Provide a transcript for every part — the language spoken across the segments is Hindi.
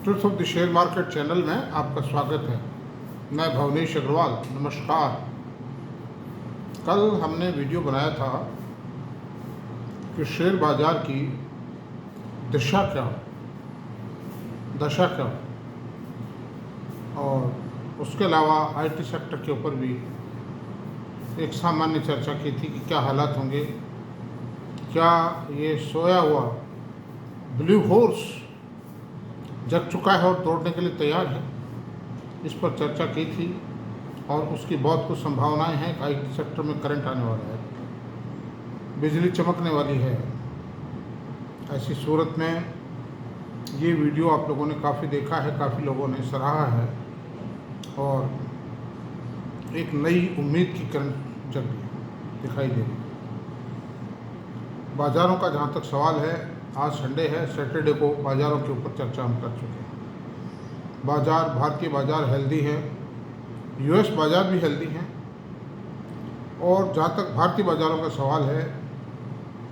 Truth of the share market channel में आपका स्वागत है। मैं भवनेश अग्रवाल, नमस्कार। कल हमने वीडियो बनाया था कि शेयर बाजार की दशा क्या हो और उसके अलावा आईटी सेक्टर के ऊपर भी एक सामान्य चर्चा की थी कि क्या हालात होंगे, क्या ये सोया हुआ ब्लू हॉर्स जग चुका है और तोड़ने के लिए तैयार है। इस पर चर्चा की थी और उसकी बहुत कुछ संभावनाएं हैं कि आईटी सेक्टर में करंट आने वाला है, बिजली चमकने वाली है। ऐसी सूरत में ये वीडियो आप लोगों ने काफ़ी देखा है, काफ़ी लोगों ने सराहा है और एक नई उम्मीद की किरण जग दिखाई दे रही। बाज़ारों का जहाँ तक सवाल है, आज संडे है, सैटरडे को बाज़ारों के ऊपर चर्चा हम कर चुके हैं। बाज़ार, भारतीय बाज़ार हेल्दी है, यूएस बाज़ार भी हेल्दी हैं और जहाँ तक भारतीय बाज़ारों का सवाल है,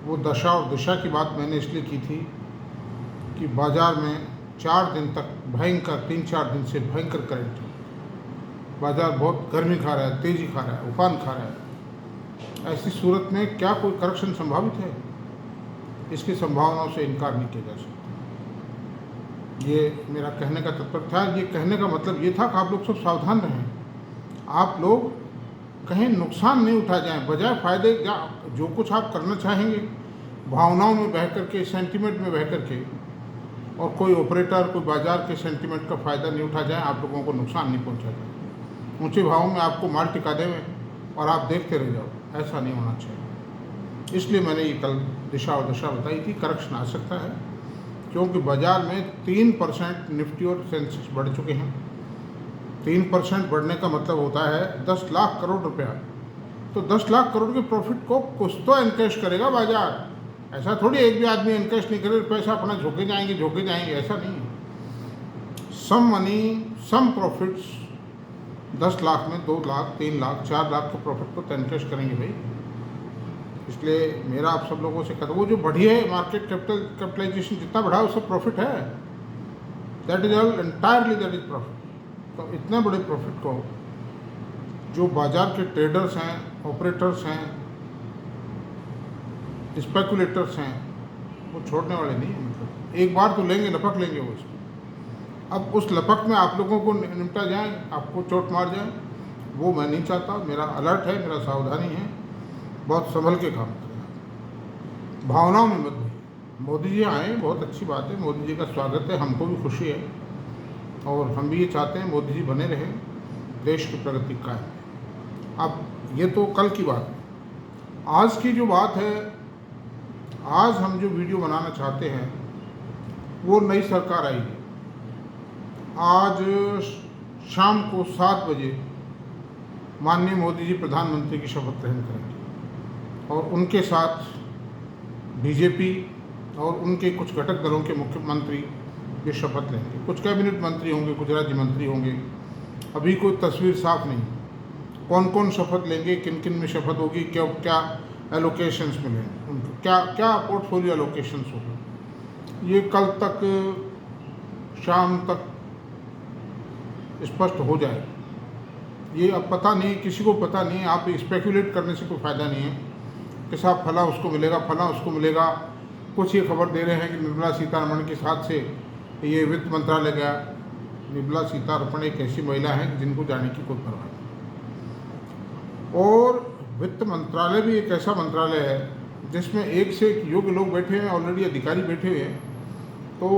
वो दशा और दिशा की बात मैंने इसलिए की थी कि बाज़ार में 4 दिन तक भयंकर, 3-4 दिन से भयंकर करंट है। बाज़ार बहुत गर्मी खा रहा है, तेज़ी खा रहा है, उफान खा रहा है। ऐसी सूरत में क्या कोई करेक्शन संभावित है? इसकी संभावनाओं से इनकार नहीं किया जा सकता। ये मेरा कहने का तात्पर्य था। ये कहने का मतलब ये था कि आप लोग सब सावधान रहें, आप लोग कहीं नुकसान नहीं उठा जाएं, बजाय फ़ायदे या जो कुछ आप करना चाहेंगे भावनाओं में बह करके, सेंटिमेंट में बह करके, और कोई ऑपरेटर, कोई बाज़ार के सेंटिमेंट का फ़ायदा नहीं उठा जाए, आप लोगों को नुकसान नहीं पहुंचा जाए, ऊंचे भावों में आपको माल टिका दें और आप देखते रह जाओ। ऐसा नहीं होना चाहिए। इसलिए मैंने ये कल दिशा और दशा बताई थी। करेक्शन आ सकता है क्योंकि बाज़ार में 3% निफ्टी और सेंसेक्स बढ़ चुके हैं। 3% बढ़ने का मतलब होता है 10 लाख करोड़ रुपया। तो 10 लाख करोड़ के प्रॉफिट को कुछ तो एनकैश करेगा बाज़ार। ऐसा थोड़ी एक भी आदमी एनकैश नहीं करे, पैसा अपना झोंके जाएंगे, ऐसा नहीं है। सम मनी, सम प्रॉफिट्स 10 लाख में 2 लाख, 3 लाख, 4 लाख के प्रॉफिट को एनकैश करेंगे भाई। इसलिए मेरा आप सब लोगों से कहता, वो जो बढ़ी है मार्केट कैपिटलाइजेशन जितना बढ़ा है, उससे प्रॉफिट है। That is all entirely that is profit. तो इतने बड़े प्रॉफिट को जो बाजार के ट्रेडर्स हैं, ऑपरेटर्स हैं, स्पेकुलेटर्स हैं, वो छोड़ने वाले नहीं हैं। मतलब एक बार तो लेंगे, लपक लेंगे वो इसको। अब उस लपक में आप लोगों को निपटा जाए, आपको चोट मार जाए, वो मैं नहीं चाहता। मेरा अलर्ट है, मेरा सावधानी है, बहुत संभल के काम करें, भावनाओं में मत भूलिए। मोदी जी आए, बहुत अच्छी बात है, मोदी जी का स्वागत है, हमको भी खुशी है और हम भी ये चाहते हैं मोदी जी बने रहें, देश की प्रगति कायम है। अब ये तो कल की बात है। आज की जो बात है, आज हम जो वीडियो बनाना चाहते हैं वो नई सरकार आई है। आज शाम को 7 बजे माननीय मोदी जी प्रधानमंत्री की शपथ ग्रहण करेंगे और उनके साथ बीजेपी और उनके कुछ घटक दलों के मुख्यमंत्री ये शपथ लेंगे। कुछ कैबिनेट मंत्री होंगे, कुछ राज्य मंत्री होंगे। अभी कोई तस्वीर साफ नहीं, कौन कौन शपथ लेंगे, किन किन में शपथ होगी, क्या क्या एलोकेशंस मिलेंगे उनको, क्या क्या पोर्टफोलियो एलोकेशंस होगी, ये कल तक, शाम तक स्पष्ट हो जाए। ये अब पता नहीं, किसी को पता नहीं है। आप स्पेकुलेट करने से कोई फ़ायदा नहीं है कि साहब फला उसको मिलेगा, फला उसको मिलेगा। कुछ ये खबर दे रहे हैं कि निर्मला सीतारमण के साथ से ये वित्त मंत्रालय गया। निर्मला सीतारमण एक ऐसी महिला है जिनको जाने की कोई परवाह नहीं। और वित्त मंत्रालय भी एक ऐसा मंत्रालय है जिसमें एक से एक योग्य लोग बैठे हैं, ऑलरेडी अधिकारी बैठे हुए हैं। तो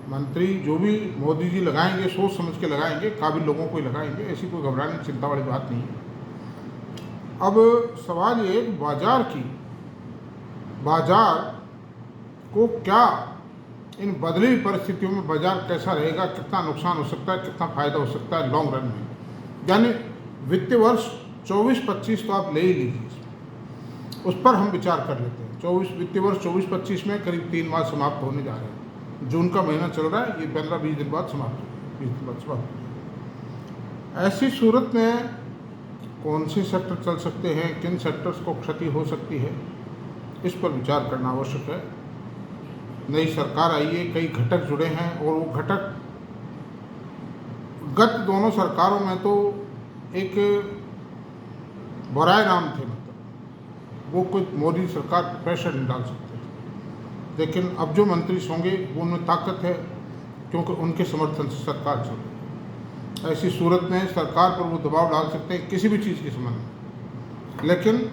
मंत्री जो भी मोदी जी लगाएंगे, सोच समझ के लगाएंगे, काबिल लोगों को ही लगाएंगे। ऐसी कोई घबराने की चिंता वाली बात नहीं है। अब सवाल ये बाजार को क्या इन बदली हुई परिस्थितियों में बाजार कैसा रहेगा, कितना नुकसान हो सकता है, कितना फ़ायदा हो सकता है लॉन्ग रन में। यानी वित्तीय वर्ष 24-25 तो आप ले ही लीजिए, उस पर हम विचार कर लेते हैं। वित्तीय वर्ष 24-25 में करीब 3 माह समाप्त होने जा रहे हैं। जून का महीना चल रहा है, ये 15-20 दिन बाद समाप्त हो, 20 दिन बाद समाप्त हो। ऐसी सूरत में कौन से सेक्टर चल सकते हैं, किन सेक्टर्स को क्षति हो सकती है, इस पर विचार करना आवश्यक है। नई सरकार आई है, कई घटक जुड़े हैं और वो घटक गत दोनों सरकारों में तो एक बराए नाम थे, मतलब वो कोई मोदी सरकार पर प्रेशर नहीं डाल सकते थे। लेकिन अब जो मंत्री होंगे वो उनमें ताकत है, क्योंकि उनके समर्थन से सरकार चल रही है। ऐसी सूरत में सरकार पर वो दबाव डाल सकते हैं किसी भी चीज़ के संबंध में। लेकिन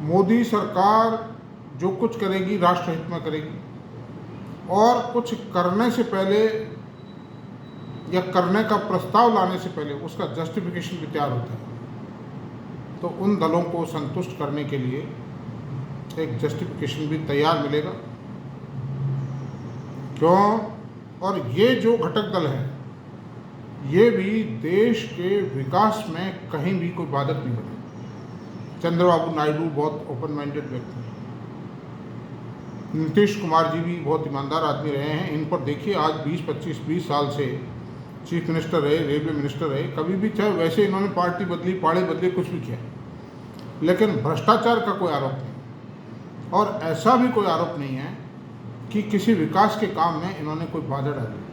मोदी सरकार जो कुछ करेगी राष्ट्र हित में करेगी, और कुछ करने से पहले या करने का प्रस्ताव लाने से पहले उसका जस्टिफिकेशन भी तैयार होता है। तो उन दलों को संतुष्ट करने के लिए एक जस्टिफिकेशन भी तैयार मिलेगा। क्यों? और ये जो घटक दल हैं ये भी देश के विकास में कहीं भी कोई बाधक नहीं बने। चंद्रबाबू नायडू बहुत ओपन माइंडेड व्यक्ति हैं। नीतीश कुमार जी भी बहुत ईमानदार आदमी रहे हैं। इन पर देखिए, आज 20 साल से चीफ मिनिस्टर रहे, रेलवे मिनिस्टर रहे, कभी भी चाहे वैसे इन्होंने पार्टी बदली, पाड़े बदले, कुछ भी किया, लेकिन भ्रष्टाचार का कोई आरोप नहीं। और ऐसा भी कोई आरोप नहीं है कि किसी विकास के काम में इन्होंने कोई बाधा डाली।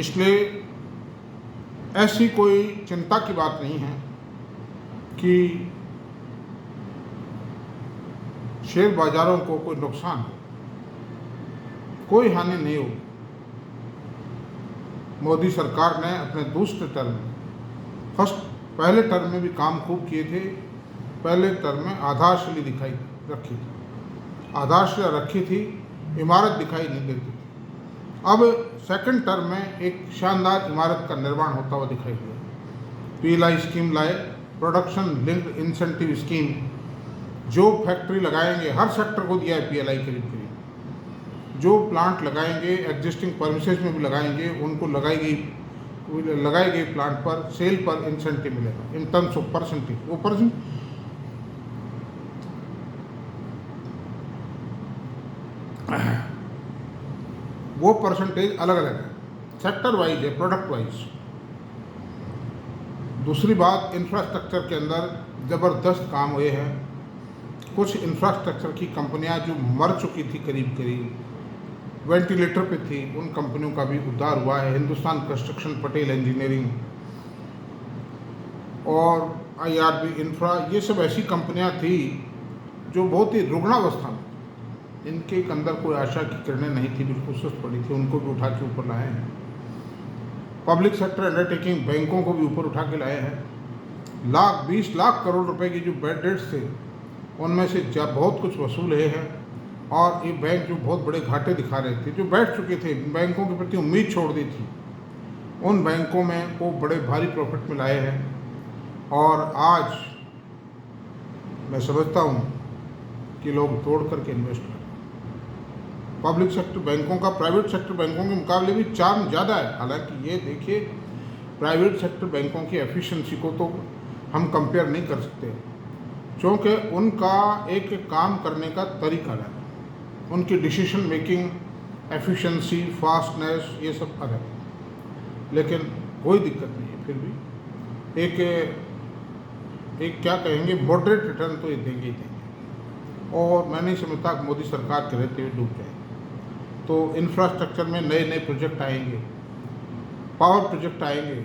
इसलिए ऐसी कोई चिंता की बात नहीं है कि शेयर बाजारों को कोई नुकसान हो, कोई हानि नहीं होगी। मोदी सरकार ने अपने दूसरे टर्म में, पहले टर्म में भी काम खूब किए थे। पहले टर्म में आधारशिला दिखाई रखी थी, आधारशिला रखी थी, इमारत दिखाई नहीं देती थी। अब सेकंड टर्म में एक शानदार इमारत का निर्माण होता हुआ दिखाई दिया। पीएलआई स्कीम लाए, प्रोडक्शन लिंक्ड इंसेंटिव स्कीम। जो फैक्ट्री लगाएंगे, हर सेक्टर को दिया है पीएलआई करीब करीब। जो प्लांट लगाएंगे, एग्जिस्टिंग परमिसेस में भी लगाएंगे, उनको लगाई गई प्लांट पर सेल पर इंसेंटिव मिलेगा इन टर्म्स ऑफ परसेंटेज। वो परसेंटेज अलग अलग है, सेक्टर वाइज है, प्रोडक्ट वाइज। दूसरी बात, इंफ्रास्ट्रक्चर के अंदर ज़बरदस्त काम हुए हैं। कुछ इंफ्रास्ट्रक्चर की कंपनियां जो मर चुकी थी, करीब वेंटिलेटर पे थी, उन कंपनियों का भी उद्धार हुआ है। हिंदुस्तान कंस्ट्रक्शन, पटेल इंजीनियरिंग और IRB इंफ्रा, ये सब ऐसी कंपनियां थी जो बहुत ही रुग्णावस्था में, इनके अंदर कोई आशा की किरणें नहीं थी, बिल्कुल सुस्त पड़ी थी, उनको भी उठा के ऊपर लाए हैं। पब्लिक सेक्टर अंडरटेकिंग, बैंकों को भी ऊपर उठा के लाए हैं। 20 लाख करोड़ रुपए की जो बैड डेट्स थे उनमें से बहुत कुछ वसूल है। और ये बैंक जो बहुत बड़े घाटे दिखा रहे थे, जो बैठ चुके थे, बैंकों के प्रति उम्मीद छोड़ दी थी, उन बैंकों में वो बड़े भारी प्रॉफिट में लाए हैं। और आज मैं समझता हूँ कि लोग तोड़ करके इन्वेस्ट करें। पब्लिक सेक्टर बैंकों का प्राइवेट सेक्टर बैंकों के मुकाबले भी चार्म ज़्यादा है। हालांकि ये देखिए, प्राइवेट सेक्टर बैंकों की एफिशिएंसी को तो हम कंपेयर नहीं कर सकते, क्योंकि उनका एक काम करने का तरीका है, उनकी डिसीजन मेकिंग, एफिशिएंसी, फास्टनेस, ये सब अलग है। लेकिन कोई दिक्कत नहीं है, फिर भी एक क्या कहेंगे, मॉडरेट रिटर्न तो ये देंगे ही देंगे। और मैं नहीं समझता कि मोदी सरकार के रहते हुए डूब जाए। तो इंफ्रास्ट्रक्चर में नए नए प्रोजेक्ट आएंगे, पावर प्रोजेक्ट आएंगे,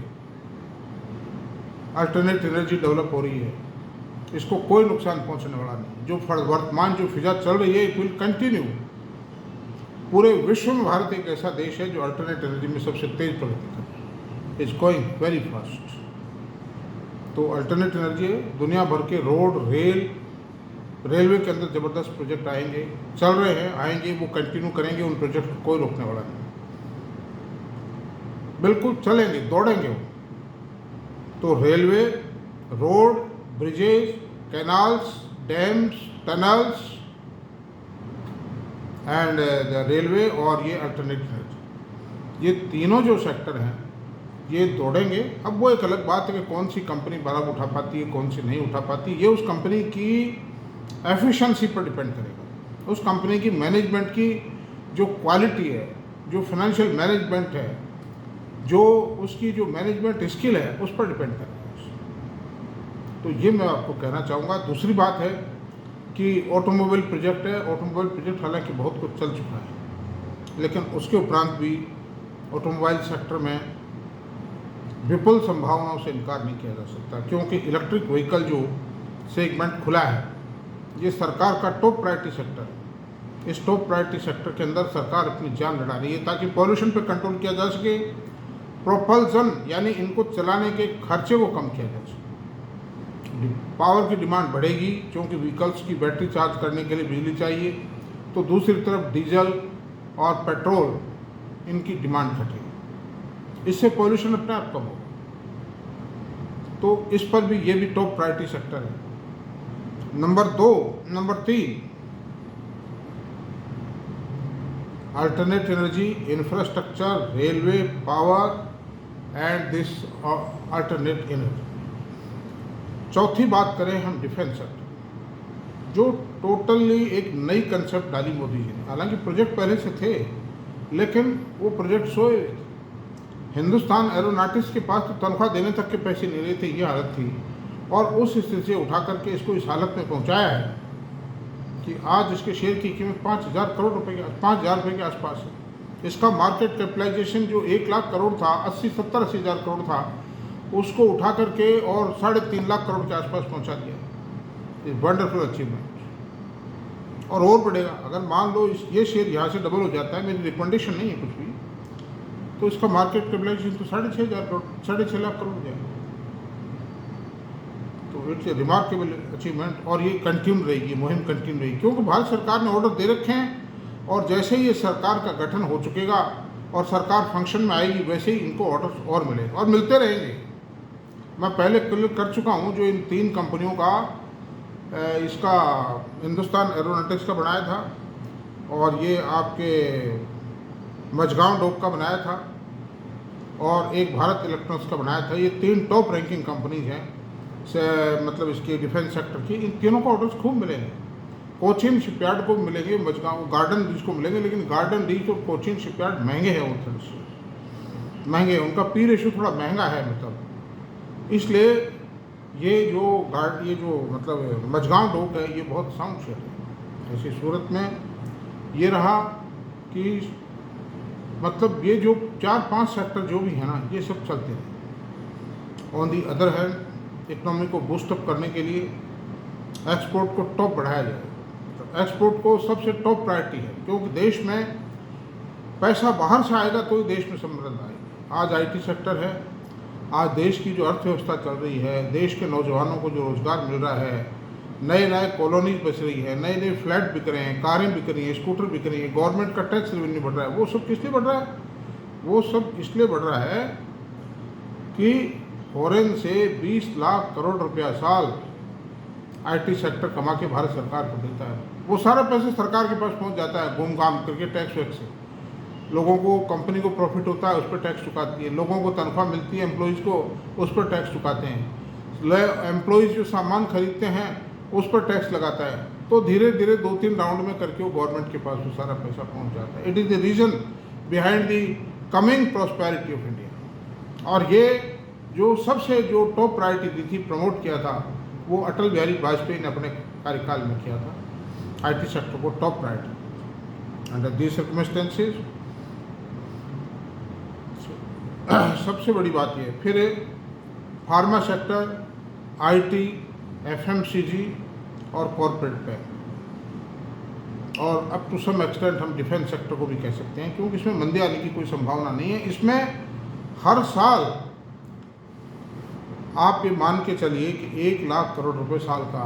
अल्टरनेट एनर्जी डेवलप हो रही है, इसको कोई नुकसान पहुंचने वाला नहीं। जो वर्तमान जो फिजा चल रही है, इट विल कंटिन्यू। पूरे विश्व में भारत एक ऐसा देश है जो अल्टरनेट एनर्जी में सबसे तेज प्रगति कर रहा है, इज गोइंग वेरी फास्ट। तो अल्टरनेट एनर्जी है, दुनिया भर के रोड, रेलवे के अंदर ज़बरदस्त प्रोजेक्ट आएंगे, चल रहे हैं, आएंगे, वो कंटिन्यू करेंगे, उन प्रोजेक्ट को कोई रोकने वाला नहीं, बिल्कुल चलेंगे, दौड़ेंगे वो। तो railway, road, bridges, canals, dams, tunnels and the railway और ये अल्टरनेट एनर्जी, ये तीनों जो सेक्टर हैं ये दौड़ेंगे। अब वो एक अलग बात है कि कौन सी कंपनी बड़ा उठा पाती है, कौन सी नहीं उठा पाती, ये उस कंपनी की एफिशिएंसी पर डिपेंड करेगा, उस कंपनी की मैनेजमेंट की जो क्वालिटी है, जो फाइनेंशियल मैनेजमेंट है, जो उसकी जो मैनेजमेंट स्किल है, उस पर डिपेंड करेगा। तो ये मैं आपको कहना चाहूँगा। दूसरी बात है कि ऑटोमोबाइल प्रोजेक्ट है। ऑटोमोबाइल प्रोजेक्ट हालांकि बहुत कुछ चल चुका है, लेकिन उसके उपरांत भी ऑटोमोबाइल सेक्टर में विपुल संभावनाओं से इनकार नहीं किया जा सकता, क्योंकि इलेक्ट्रिक व्हीकल जो सेगमेंट खुला है ये सरकार का टॉप प्रायोरिटी सेक्टर है। इस टॉप प्रायोरिटी सेक्टर के अंदर सरकार अपनी जान लड़ा रही है ताकि पॉल्यूशन पर कंट्रोल किया जा सके, प्रोपल्सन यानी इनको चलाने के खर्चे को कम किया जा सके। पावर की डिमांड बढ़ेगी क्योंकि व्हीकल्स की बैटरी चार्ज करने के लिए बिजली चाहिए, तो दूसरी तरफ डीजल और पेट्रोल इनकी डिमांड घटेगी, इससे पॉल्यूशन अपने आप कम होगा। तो इस पर भी ये भी टॉप प्रायोरिटी सेक्टर है। Number 3 alternate energy, infrastructure, railway, power and this alternate energy. चौथी बात करें हम डिफेंस सेक्टर, जो टोटली एक नई कंसेप्ट डाली मोदी जी ने। हालांकि प्रोजेक्ट पहले से थे लेकिन वो प्रोजेक्ट सोए हुए थे। हिंदुस्तान एरोनॉटिक्स के पास तो तनख्वाह देने तक के पैसे नहीं रहे थे, ये हालत थी। और उस स्थिति से उठा करके इसको इस हालत में पहुंचाया है कि आज इसके शेयर की कीमत 5,000 करोड़ रुपए के 5,000 रुपये के आसपास है। इसका मार्केट कैपिटलाइजेशन जो 1 लाख करोड़ था, 70-80 हज़ार करोड़ था, उसको उठा करके और 3.5 लाख करोड़ के आसपास पहुंचा दिया। इस वंडरफुल अचीवमेंट और बढ़ेगा। अगर मान लो ये शेयर यहाँ से डबल हो जाता है, मेरी रिकमेंडेशन नहीं है कुछ भी, तो इसका मार्केट कैपिटलाइजेशन तो 6,500 करोड़ 6.5 लाख करोड़ हो जाएगा। तो इट्स ए रिमार्केबल अचीवमेंट और ये कंटिन्यू रहेगी, मुहिम कंटिन्यू रहेगी, क्योंकि भारत सरकार ने ऑर्डर दे रखे हैं और जैसे ही ये सरकार का गठन हो चुकेगा और सरकार फंक्शन में आएगी वैसे ही इनको ऑर्डर और मिलेंगे और मिलते रहेंगे। मैं पहले क्लियर कर चुका हूँ जो इन 3 कंपनियों का इसका हिंदुस्तान एरोनॉटिक्स का बनाया था और ये आपके मझगांव डोक का बनाया था और एक भारत इलेक्ट्रॉनिक्स का बनाया था। ये 3 टॉप रैंकिंग कंपनीज हैं मतलब इसके डिफेंस सेक्टर की। इन तीनों को ऑर्डर्स खूब मिलेंगे। कोचिन शिपयार्ड को मिलेंगे, मझगांव गार्डन रीच को मिलेंगे, लेकिन गार्डन रीच और कोचिन शिपयार्ड महंगे हैं, वो महंगे हैं, उनका पी रेशो थोड़ा महंगा है, मतलब इसलिए ये जो मतलब मझगांव डोक है ये बहुत साउंड शेयर है। ऐसी सूरत में ये रहा कि मतलब ये जो 4-5 सेक्टर जो भी है ना, ये सब चलते हैं। On the other hand economy को बूस्टअप करने के लिए एक्सपोर्ट को टॉप बढ़ाया जाए। तो एक्सपोर्ट को सबसे टॉप प्रायोरिटी है, क्योंकि देश में पैसा बाहर से आएगा तो ही देश में समृद्धि आएगी। आज आईटी सेक्टर है, आज देश की जो अर्थव्यवस्था चल रही है, देश के नौजवानों को जो रोज़गार मिल रहा है, नए कॉलोनीज बच रही है, नए फ्लैट बिक रहे हैं, कारें बिक रही हैं, स्कूटर बिक रही हैं, गवर्नमेंट का टैक्स रेवेन्यू बढ़ रहा है। वो सब किस लिए बढ़ रहा है? वो सब इसलिए बढ़ रहा है कि फॉरेन से 20 लाख करोड़ रुपया साल आईटी सेक्टर कमा के भारत सरकार को देता है। वो सारा पैसा सरकार के पास पहुंच जाता है घूम घाम करके टैक्स वैक्स से। लोगों को, कंपनी को प्रॉफिट होता है, उस पर टैक्स चुकाती है। लोगों को तनख्वाह मिलती है, एम्प्लॉयज़ को, उस पर टैक्स चुकाते हैं। एम्प्लॉयज़ जो सामान खरीदते हैं उस पर टैक्स लगाता है। तो धीरे धीरे 2-3 राउंड में करके वो गवर्नमेंट के पास वो सारा पैसा पहुंच जाता है। It is the reason behind the coming prosperity of India. और ये जो सबसे जो टॉप प्रायोरिटी दी थी, प्रमोट किया था, वो अटल बिहारी वाजपेयी ने अपने कार्यकाल में किया था, आईटी सेक्टर को top priority. Under these circumstances सबसे बड़ी बात ये फिर फार्मा सेक्टर, आईटी, एफएमसीजी और कॉरपोरेट बैंक, और अप टू सम एक्सटेंट हम डिफेंस सेक्टर को भी कह सकते हैं, क्योंकि इसमें मंदी आने की कोई संभावना नहीं है। इसमें हर साल आप ये मान के चलिए कि 1 लाख करोड़ रुपए साल का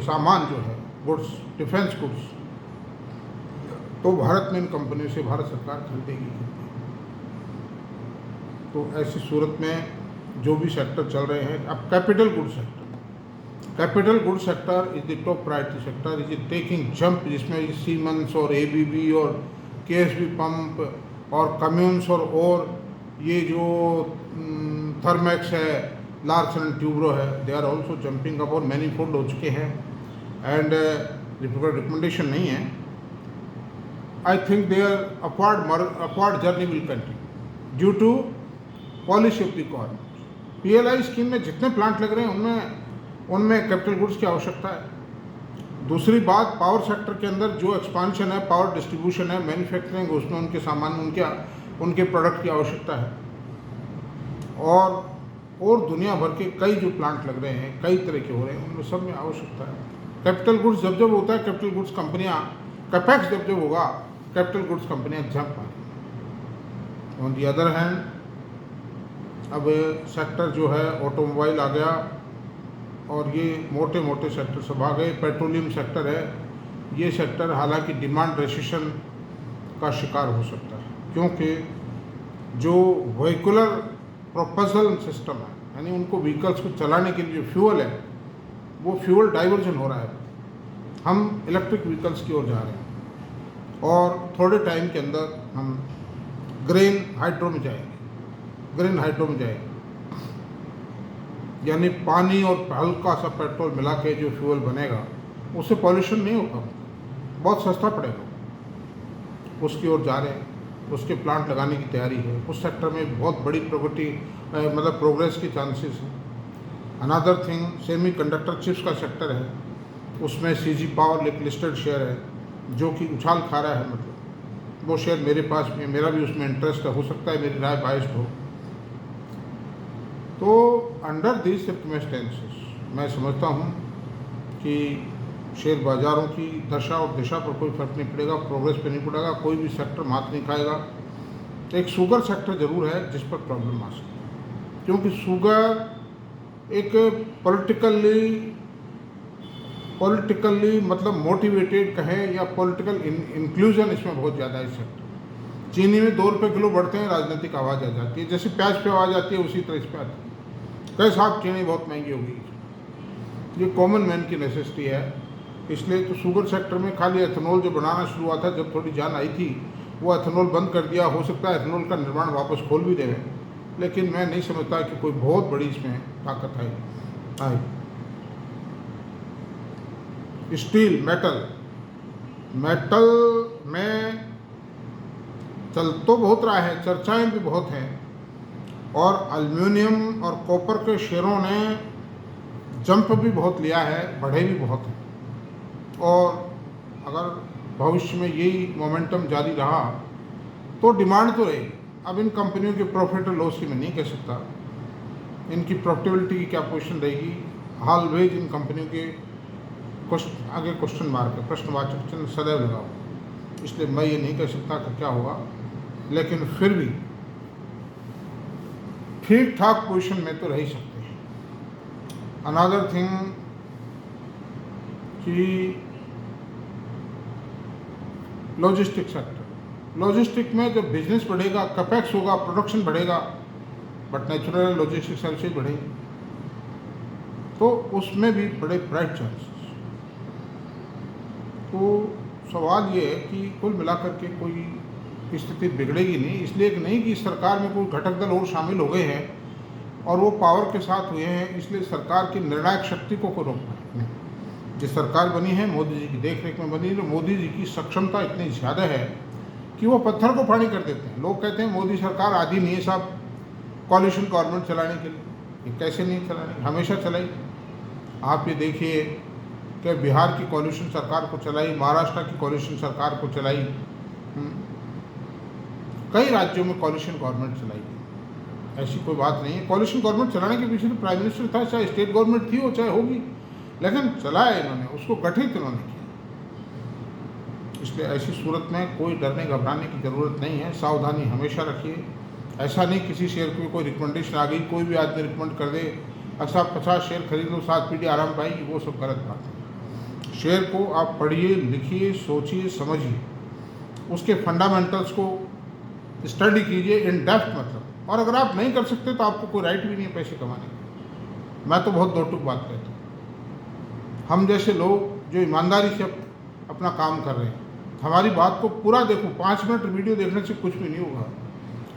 सामान जो है, गुड्स, डिफेंस गुड्स, तो भारत में इन कंपनियों से भारत सरकार खरीदेगी। तो ऐसी सूरत में जो भी सेक्टर चल रहे हैं, अब capital good sector is the top priority sector, is it taking jump, जिसमें सीमेंस और एबीबी और केएसबी पंप और कम्यून्स और ये जो थर्मैक्स है, लार्सन एंड ट्यूब्रो है, they are also jumping up और मैनी फोल्ड हो चुके हैं। एंड रिकमेंडेशन नहीं है, I think their upward journey will continue due to policy of the government. PLI scheme में जितने प्लांट लग रहे हैं उनमें कैपिटल गुड्स की आवश्यकता है। दूसरी बात, पावर सेक्टर के अंदर जो एक्सपांशन है, पावर डिस्ट्रीब्यूशन है, मैन्युफैक्चरिंग, उसमें उनके सामान, उनके प्रोडक्ट की आवश्यकता है। और दुनिया भर के कई जो प्लांट लग रहे हैं, कई तरह के हो रहे हैं, उनमें सब में आवश्यकता है। कैपिटल गुड्स जब होता है, कैपिटल गुड्स कंपनियां, कैपेक्स जब होगा, कैपिटल गुड्स कंपनियां जंप पाएंगी। ऑन दी अदर हैंड, अब सेक्टर जो है ऑटोमोबाइल आ गया, और ये मोटे मोटे सेक्टर सब आ गए। पेट्रोलियम सेक्टर है, ये सेक्टर हालांकि डिमांड रेसिशन का शिकार हो सकता है, क्योंकि जो व्हीकुलर प्रोपल्सन सिस्टम है, यानी उनको व्हीकल्स को चलाने के लिए जो फ्यूल है, वो फ्यूल डाइवर्जन हो रहा है। हम इलेक्ट्रिक व्हीकल्स की ओर जा रहे हैं, और थोड़े टाइम के अंदर हम ग्रीन हाइड्रो में जाएंगे, यानी पानी और हल्का सा पेट्रोल मिला के जो फ्यूल बनेगा, उससे पॉल्यूशन नहीं होगा, बहुत सस्ता पड़ेगा। उसकी ओर जा रहे हैं, उसके प्लांट लगाने की तैयारी है। उस सेक्टर में बहुत बड़ी प्रोग्रेस की चांसेस हैं। Another thing, semi conductor chips का सेक्टर है, उसमें सीजी पावर एक लिस्टेड शेयर है, जो कि उछाल खा रहा है। वो शेयर मेरे पास भी है, मेरा भी उसमें इंटरेस्ट है, हो सकता है मेरी राय बाइस्ड हो। तो अंडर दिस सर्कमस्टेंसेस मैं समझता हूँ कि शेयर बाज़ारों की दशा और दिशा पर कोई फर्क नहीं पड़ेगा, प्रोग्रेस पे नहीं पड़ेगा, कोई भी सेक्टर मात नहीं खाएगा। एक शुगर सेक्टर ज़रूर है जिस पर प्रॉब्लम आ सकती है, क्योंकि शुगर एक पॉलिटिकली मतलब मोटिवेटेड कहें, या पॉलिटिकल इंक्लूजन इसमें बहुत ज़्यादा है। इस सेक्टर चीनी में 2 रुपये किलो बढ़ते हैं, राजनीतिक आवाज़ आ जाती है। जैसे प्याज पे आवाज़ आती है, उसी तरह इस पर आती है, कई साहब चीनी बहुत महंगी होगी। ये कॉमन मैन की नेसेसिटी है। इसलिए तो शुगर सेक्टर में खाली एथेनॉल जो बनाना शुरू हुआ था, जब थोड़ी जान आई थी, वो एथेनॉल बंद कर दिया। हो सकता है एथेनॉल का निर्माण वापस खोल भी देवें, लेकिन मैं नहीं समझता कि कोई बहुत बड़ी इसमें ताकत आई। स्टील, मेटल में चल तो बहुत रहा है, चर्चाएं भी बहुत हैं, और एल्युमिनियम और कॉपर के शेयरों ने जंप भी बहुत लिया है, बढ़े भी बहुत हैं। और अगर भविष्य में यही मोमेंटम जारी रहा तो डिमांड तो रहेगी। अब इन कंपनियों के प्रॉफिट और लॉस की मैं नहीं कह सकता, इनकी प्रॉफिटेबिलिटी की क्या पोजीशन रहेगी। ऑलवेज इन कंपनियों के आगे क्वेश्चन मार्क है, प्रश्नवाचक चिन्ह सदैव लगा हुआ। इसलिए मैं ये नहीं कह सकता कि क्या होगा, लेकिन फिर भी ठीक ठाक पोजीशन में तो रह ही सकते हैं। अनदर थिंग कि लॉजिस्टिक सेक्टर, लॉजिस्टिक में जब बिजनेस बढ़ेगा, कैपेक्स होगा, प्रोडक्शन बढ़ेगा, बट नेचुरल लॉजिस्टिक सर्विसेज बढ़ेगी, तो उसमें भी बड़े ब्राइट चांसेस। तो सवाल ये है कि कुल मिलाकर के कोई स्थिति बिगड़ेगी नहीं, इसलिए कि नहीं कि सरकार में कोई घटक दल और शामिल हो गए हैं और वो पावर के साथ हुए हैं, इसलिए सरकार की निर्णायक शक्ति को रोक पाए। जिस सरकार बनी है मोदी जी की देख रेख में बनी है, मोदी जी की सक्षमता इतनी ज़्यादा है कि वो पत्थर को पानी कर देते हैं। लोग कहते हैं मोदी सरकार आदि नहीं है साहब कॉलिशन गवर्नमेंट चलाने के लिए। ये कैसे नहीं चलानी, हमेशा चलाई। आप ये देखिए कि बिहार की कॉलिशन सरकार को चलाई, महाराष्ट्र की कॉलिशन सरकार को चलाई, कई राज्यों में कॉलिशन गवर्नमेंट चलाई। ऐसी कोई बात नहीं है। कॉलिशन गवर्नमेंट चलाने के पीछे तो प्राइम मिनिस्टर था, चाहे स्टेट गवर्नमेंट थी हो चाहे होगी, लेकिन चलाया इन्होंने, उसको गठित इन्होंने किया। इसलिए ऐसी सूरत में कोई डरने घबराने की ज़रूरत नहीं है। सावधानी हमेशा रखिए। ऐसा नहीं किसी शेयर की कोई रिकमेंडेशन आ गई, कोई भी आदमी रिकमेंड कर दे अच्छा 50 शेयर खरीद लो 7 पीढ़ी आराम पाएगी, वो सब गलत बात है। शेयर को आप पढ़िए, लिखिए, सोचिए, समझिए, उसके फंडामेंटल्स को स्टडी कीजिए इन डेप्थ मतलब। और अगर आप नहीं कर सकते तो आपको कोई राइट भी नहीं है पैसे कमाने का। मैं तो बहुत दो टूक बात कहता हूँ। हम जैसे लोग जो ईमानदारी से अपना काम कर रहे हैं, हमारी बात को पूरा देखो। 5 मिनट वीडियो देखने से कुछ भी नहीं होगा,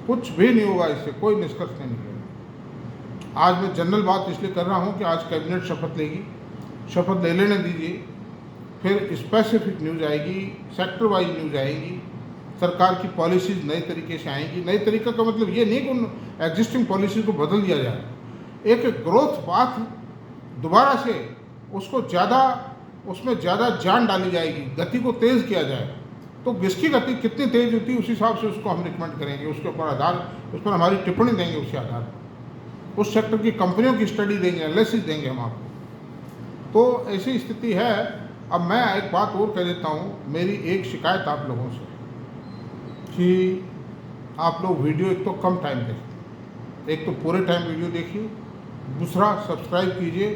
कुछ भी नहीं होगा, इससे कोई निष्कर्ष नहीं निकलेगा। आज मैं जनरल बात इसलिए कर रहा हूँ कि आज कैबिनेट शपथ लेगी, शपथ ले लेने दीजिए, फिर स्पेसिफिक न्यूज़ आएगी, सेक्टर वाइज न्यूज़ आएगी, सरकार की पॉलिसीज़ नए तरीके से आएंगी। नए तरीका का मतलब ये नहीं कि उन एग्जिस्टिंग पॉलिसीज़ को बदल दिया जाए, एक ग्रोथ पाथ दोबारा से उसको ज़्यादा उसमें ज़्यादा जान डाली जाएगी, गति को तेज़ किया जाएगा, तो जिसकी गति कितनी तेज़ होती है उस हिसाब से उसको हम रिकमेंड करेंगे, उसके ऊपर उस पर हमारी टिप्पणी देंगे, उसके आधार पर उस सेक्टर की कंपनियों की स्टडी देंगे, एनालिसिस देंगे हम आपको। तो ऐसी स्थिति है। अब मैं एक बात और कह देता हूँ, मेरी एक शिकायत आप लोगों से कि आप लोग वीडियो एक तो कम टाइम देखिए, एक तो पूरे टाइम वीडियो देखिए, दूसरा सब्सक्राइब कीजिए,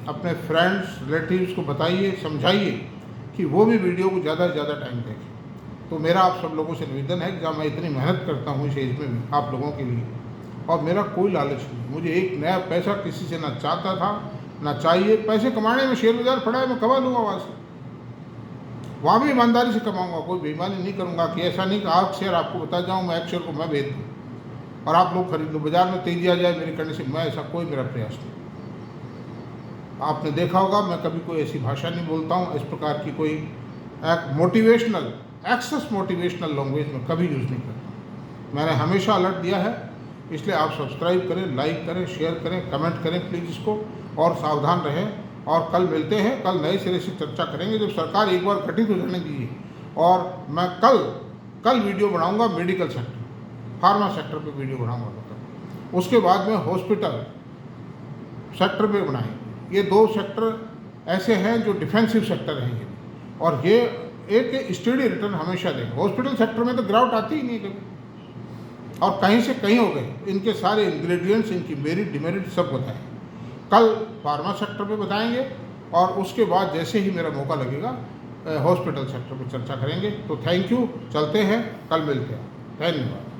अपने फ्रेंड्स रिलेटिव्स को बताइए, समझाइए कि वो भी वीडियो को ज़्यादा से ज़्यादा टाइम देखें। तो मेरा आप सब लोगों से निवेदन है कि जहाँ मैं इतनी मेहनत करता हूँ इस एज में भी आप लोगों के लिए, और मेरा कोई लालच नहीं, मुझे एक नया पैसा किसी से ना चाहता था ना चाहिए। पैसे कमाने में शेयर बाजार पड़ा है, मैं कमा लूँगा वहाँ से, वहाँ भी ईमानदारी से कमाऊँगा, कोई बेईमानी नहीं करूँगा कि ऐसा नहीं कि आप शेयर आपको बता जाऊँ, मैं एक शेयर को मैं बेच दूँ और आप लोग खरीद लो, बाजार में तेजी आ जाए मेरे करने से, मैं ऐसा कोई मेरा प्रयास नहीं। आपने देखा होगा मैं कभी कोई ऐसी भाषा नहीं बोलता हूँ, इस प्रकार की कोई मोटिवेशनल एक्सेस मोटिवेशनल लैंग्वेज में कभी यूज़ नहीं करता। मैंने हमेशा अलर्ट दिया है, इसलिए आप सब्सक्राइब करें, लाइक करें, शेयर करें, कमेंट करें प्लीज़ इसको, और सावधान रहें। और कल मिलते हैं, कल नए सिरे से चर्चा करेंगे, जब सरकार एक बार गठित हो जाने दीजिए। और मैं कल वीडियो बनाऊंगा मेडिकल सेक्टर, फार्मा सेक्टर पे वीडियो बनाऊंगा, उसके बाद में हॉस्पिटल सेक्टर पे बनाएंगे। ये दो सेक्टर ऐसे हैं जो डिफेंसिव सेक्टर हैं ये, और ये एक स्टडी रिटर्न हमेशा देंगे। हॉस्पिटल सेक्टर में तो गिरावट आती ही नहीं कभी, और कहीं से कहीं हो गए, इनके सारे इंग्रेडिएंट्स, इनकी मेरिट डिमेरिट सब बताएं। कल फार्मा सेक्टर पे बताएंगे, और उसके बाद जैसे ही मेरा मौका लगेगा हॉस्पिटल सेक्टर पे चर्चा करेंगे। तो थैंक यू, चलते हैं, कल मिलते हैं, धन्यवाद।